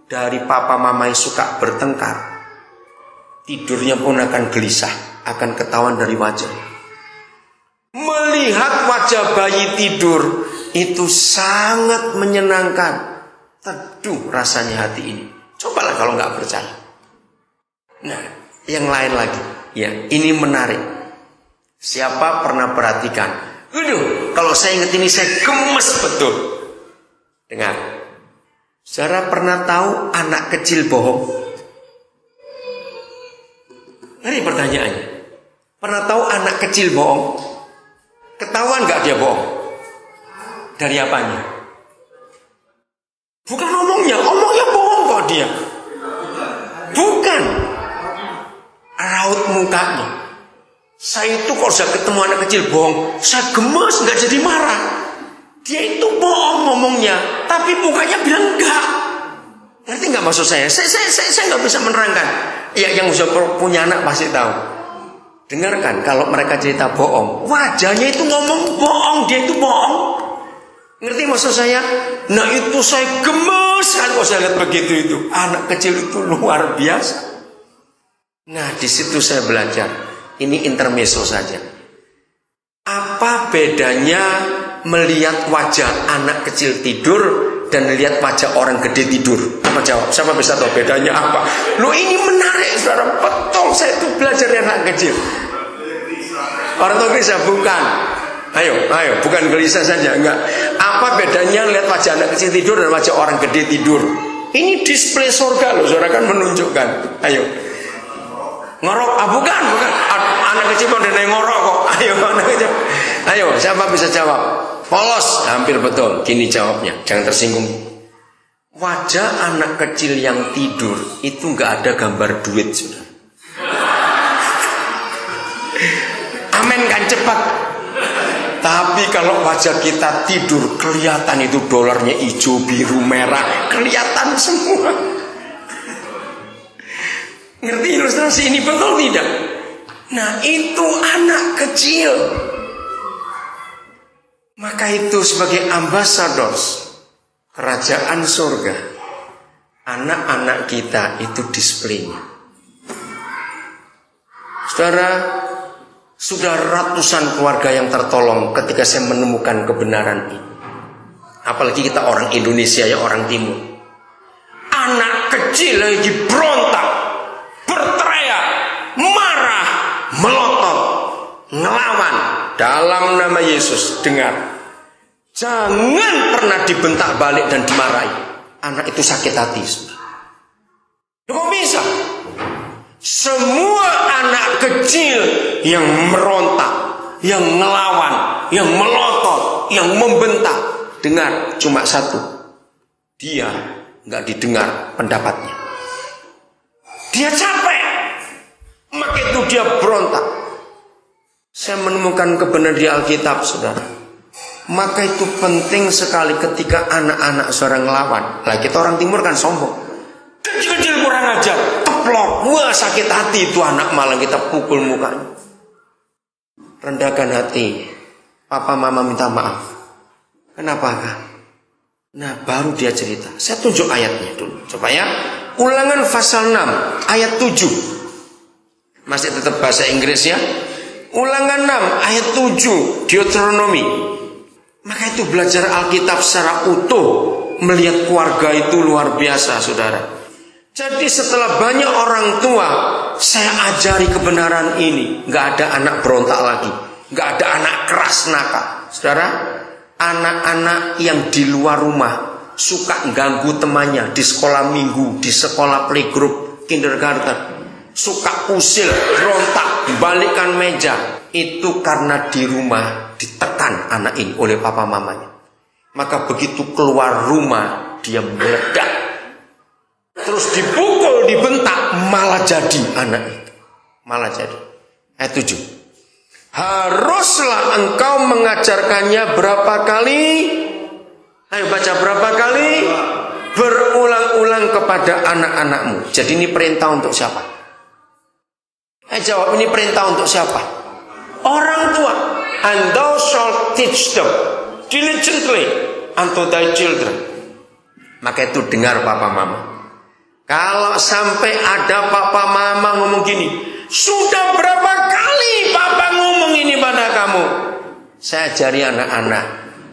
dari papa mama yang suka bertengkar, tidurnya pun akan gelisah, akan ketahuan dari wajah. Melihat wajah bayi tidur itu sangat menyenangkan. Teduh rasanya hati ini. Cobalah kalau nggak percaya. Nah, yang lain lagi, ya ini menarik. Siapa pernah perhatikan? Kalau saya ingat ini saya gemes betul. Dengar, saudara pernah tahu anak kecil bohong? Ini pertanyaannya. Pernah tahu anak kecil bohong? Ketahuan nggak dia bohong? Dari apanya? Bukan omongnya bohong kok dia. Bukan. Raut mukanya. Saya itu kalau saya ketemu anak kecil bohong, saya gemes, nggak jadi marah. Dia itu bohong ngomongnya, tapi mukanya bilang enggak. Ngerti nggak maksud saya? Saya nggak bisa menerangkan. Ya, yang sudah punya anak pasti tahu. Dengarkan, kalau mereka cerita bohong, wajahnya itu ngomong bohong, dia itu bohong. Ngerti maksud saya? Nah itu saya gemes kan kalau saya lihat begitu itu. Anak kecil itu luar biasa. Nah di situ saya belajar. Ini intermezzo saja. Apa bedanya melihat wajah anak kecil tidur dan melihat wajah orang gede tidur? Apa jawab? Siapa bisa tahu bedanya apa? Loh ini menarik saudara. Betul, saya itu belajar dari anak kecil. Orang tua gelisah bukan. Ayo, bukan gelisah saja, enggak. Apa bedanya lihat wajah anak kecil tidur dan wajah orang gede tidur? Ini display surga loh, saudara kan menunjukkan. Ayo. Ngorok, bukan. Anak kecil mau ada yang ngorok kok. Ayo, anak kecil. Ayo, siapa bisa jawab? Polos, hampir betul. Gini jawabnya, jangan tersinggung. Wajah anak kecil yang tidur itu nggak ada gambar duit, sudah. Amin kan cepat. Tapi kalau wajah kita tidur kelihatan itu dolarnya hijau, biru, merah, kelihatan semua. Ngerti ilustrasi ini betul tidak? Nah itu anak kecil. Maka itu sebagai ambassadors kerajaan surga, anak-anak kita itu displaynya. Saudara, sudah ratusan keluarga yang tertolong ketika saya menemukan kebenaran ini. Apalagi kita orang Indonesia ya, orang Timur. Anak kecil lagi berontak, berteriak, marah, melotot, ngelawan dalam nama Yesus. Dengar, jangan pernah dibentak balik dan dimarahi. Anak itu sakit hati. Kok bisa? Semua anak kecil yang merontak, yang ngelawan, yang melotot, yang membentak, dengar cuma satu, dia nggak didengar pendapatnya. Dia capek, maka itu dia berontak. Saya menemukan kebenaran di Alkitab, saudara. Maka itu penting sekali ketika anak-anak saudara ngelawan. Lah kita orang Timur kan sombong. Kecil-kecil kurang ajar, teplok, wah sakit hati itu anak, malah kita pukul mukanya. Rendahkan hati, papa mama minta maaf. Kenapa kan? Nah baru dia cerita. Saya tunjuk ayatnya dulu, coba ya. Ulangan pasal 6 ayat 7. Masih tetap bahasa Inggris ya. Ulangan 6 ayat 7 Deuteronomi. Maka itu belajar Alkitab secara utuh, melihat keluarga itu luar biasa, saudara. Jadi setelah banyak orang tua saya ajari kebenaran ini, nggak ada anak berontak lagi, nggak ada anak keras nakal, saudara. Anak-anak yang di luar rumah suka ganggu temannya di sekolah minggu, di sekolah playgroup, kindergarten, suka usil, berontak, balikkan meja, itu karena di rumah ditekan anak ini oleh papa mamanya. Maka begitu keluar rumah dia meledak. Terus dipukul, dibentak, malah jadi anak itu. Malah jadi. Ayat 7. Haruslah engkau mengajarkannya berapa kali? Ayo baca berapa kali? Berulang-ulang kepada anak-anakmu. Jadi ini perintah untuk siapa? Jawab, ini perintah untuk siapa? Orang tua. And thou shalt teach them diligently unto thy children. Maka itu dengar papa mama. Kalau sampai ada papa mama ngomong gini, sudah berapa kali papa ngomong ini pada kamu? Saya ajari anak-anak,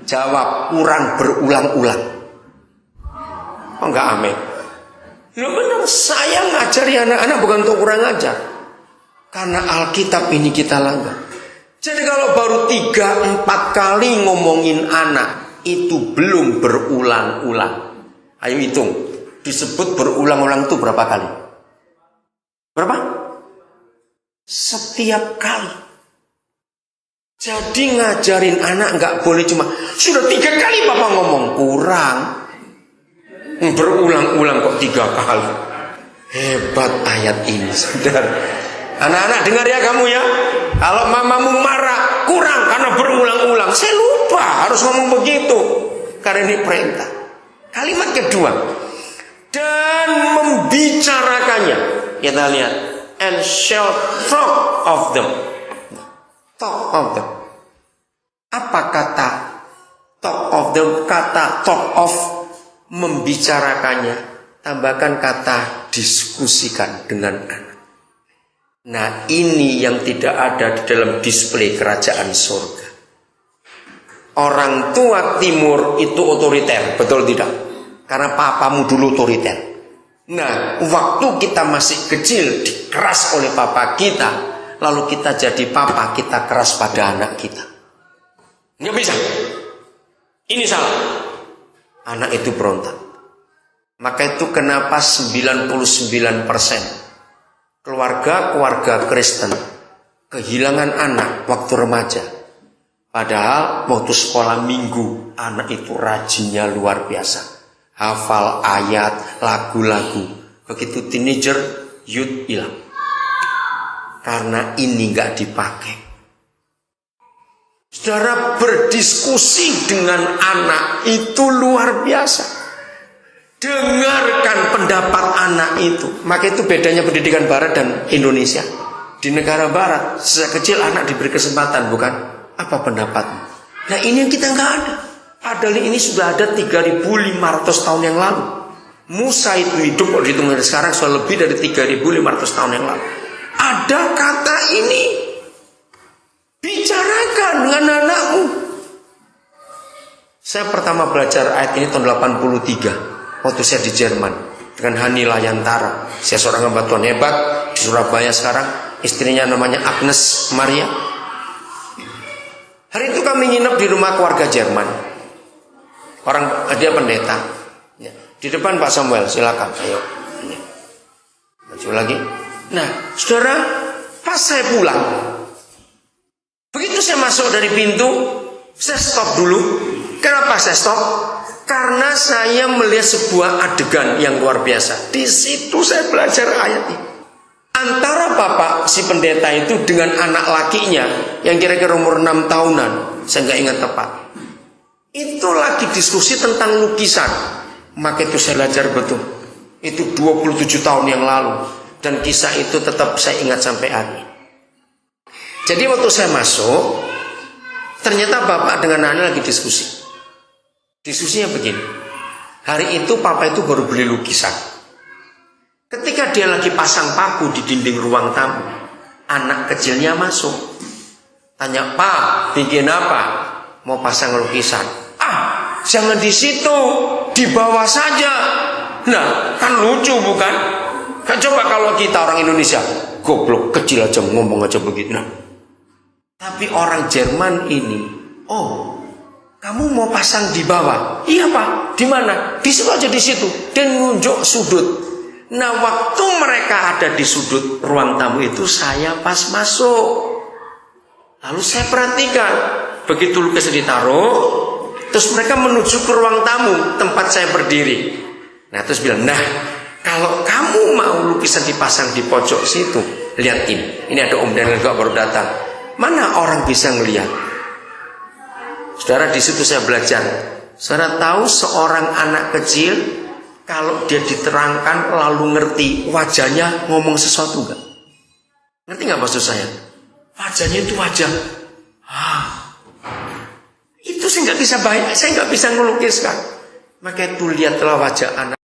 jawab Quran berulang-ulang. Oh enggak, amin. Loh benar, saya ngajari anak-anak bukan untuk kurang ajar. Karena Alkitab ini kita langgar. Jadi kalau baru 3-4 kali ngomongin anak, itu belum berulang-ulang. Ayo hitung, disebut berulang-ulang itu berapa kali? Berapa? Setiap kali. Jadi ngajarin anak nggak boleh cuma sudah 3 kali papa ngomong, kurang. Berulang-ulang kok 3 kali. Hebat ayat ini, saudara. Anak-anak dengar ya kamu ya. Kalau mamamu marah, kurang karena berulang-ulang. Saya lupa harus ngomong begitu. Karena ini perintah. Kalimat kedua. Dan membicarakannya. Kita lihat. And shall talk of them. Talk of them. Apa kata talk of them? Kata talk of, membicarakannya. Tambahkan kata diskusikan dengan anak. Nah ini yang tidak ada di dalam display kerajaan surga. Orang tua timur itu otoriter, betul tidak? Karena papamu dulu otoriter. Nah waktu kita masih kecil dikeras oleh papa kita, lalu kita jadi papa, kita keras pada anak kita. Nggak bisa. Ini salah. Anak itu berontak. Maka itu kenapa 99% keluarga-keluarga Kristen kehilangan anak waktu remaja. Padahal waktu sekolah minggu anak itu rajinnya luar biasa. Hafal ayat, lagu-lagu. Begitu teenager, youth hilang. Karena ini gak dipakai. Saudara, berdiskusi dengan anak itu luar biasa. Dengarkan pendapat anak itu. Maka itu bedanya pendidikan barat dan Indonesia. Di negara barat sejak kecil anak diberi kesempatan, bukan apa pendapatmu. Nah ini yang kita nggak ada. Padahal ini sudah ada 3.500 tahun yang lalu. Musa itu hidup, kalau dihitung dari sekarang sudah lebih dari 3.500 tahun yang lalu. Ada kata ini. Bicarakan dengan anakmu. Saya pertama belajar ayat ini tahun 83. Waktu saya di Jerman dengan Hani Layantara. Saya seorang hamba Tuhan hebat di Surabaya sekarang. Istrinya namanya Agnes Maria. Hari itu kami nginep di rumah keluarga Jerman. Dia pendeta. Ya. Di depan Pak Samuel, silakan. Ayo. Maju lagi. Nah, saudara, pas saya pulang, begitu saya masuk dari pintu, saya stop dulu. Kenapa saya stop? Karena saya melihat sebuah adegan yang luar biasa. Di situ saya belajar ayat ini. Antara bapak si pendeta itu dengan anak lakinya yang kira-kira umur 6 tahunan, saya nggak ingat tepat. Itu lagi diskusi tentang lukisan. Maka itu saya belajar betul. Itu 27 tahun yang lalu. Dan kisah itu tetap saya ingat sampai hari ini. Jadi waktu saya masuk, ternyata bapak dengan anak lagi diskusi. Diskusinya begini. Hari itu papa itu baru beli lukisan. Ketika dia lagi pasang paku di dinding ruang tamu, anak kecilnya masuk. Tanya, "Pak, bikin apa?" "Mau pasang lukisan." "Ah, jangan di situ, di bawah saja." Nah, kan lucu bukan? Kan coba kalau kita orang Indonesia, goblok kecil aja ngomong aja begitu. Nah, tapi orang Jerman ini, "Oh, kamu mau pasang di bawah?" "Iya Pak." "Di mana?" "Di situ aja, di situ." Dan nunjuk sudut. Nah waktu mereka ada di sudut ruang tamu itu, saya pas masuk. Lalu saya perhatikan. Begitu lukisan ditaruh, terus mereka menuju ke ruang tamu tempat saya berdiri. Nah terus bilang, "Nah kalau kamu mau lukisan dipasang di pojok situ, lihat ini. Ini ada Om Daniel juga baru datang. Mana orang bisa ngelihat?" Saudara, di situ saya belajar. Saudara tahu seorang anak kecil kalau dia diterangkan lalu ngerti, wajahnya ngomong sesuatu enggak? Ngerti enggak maksud saya? Wajahnya itu wajah. Itu saya nggak bisa bayar, saya nggak bisa ngelukiskan. Maka itu lihatlah wajah anak.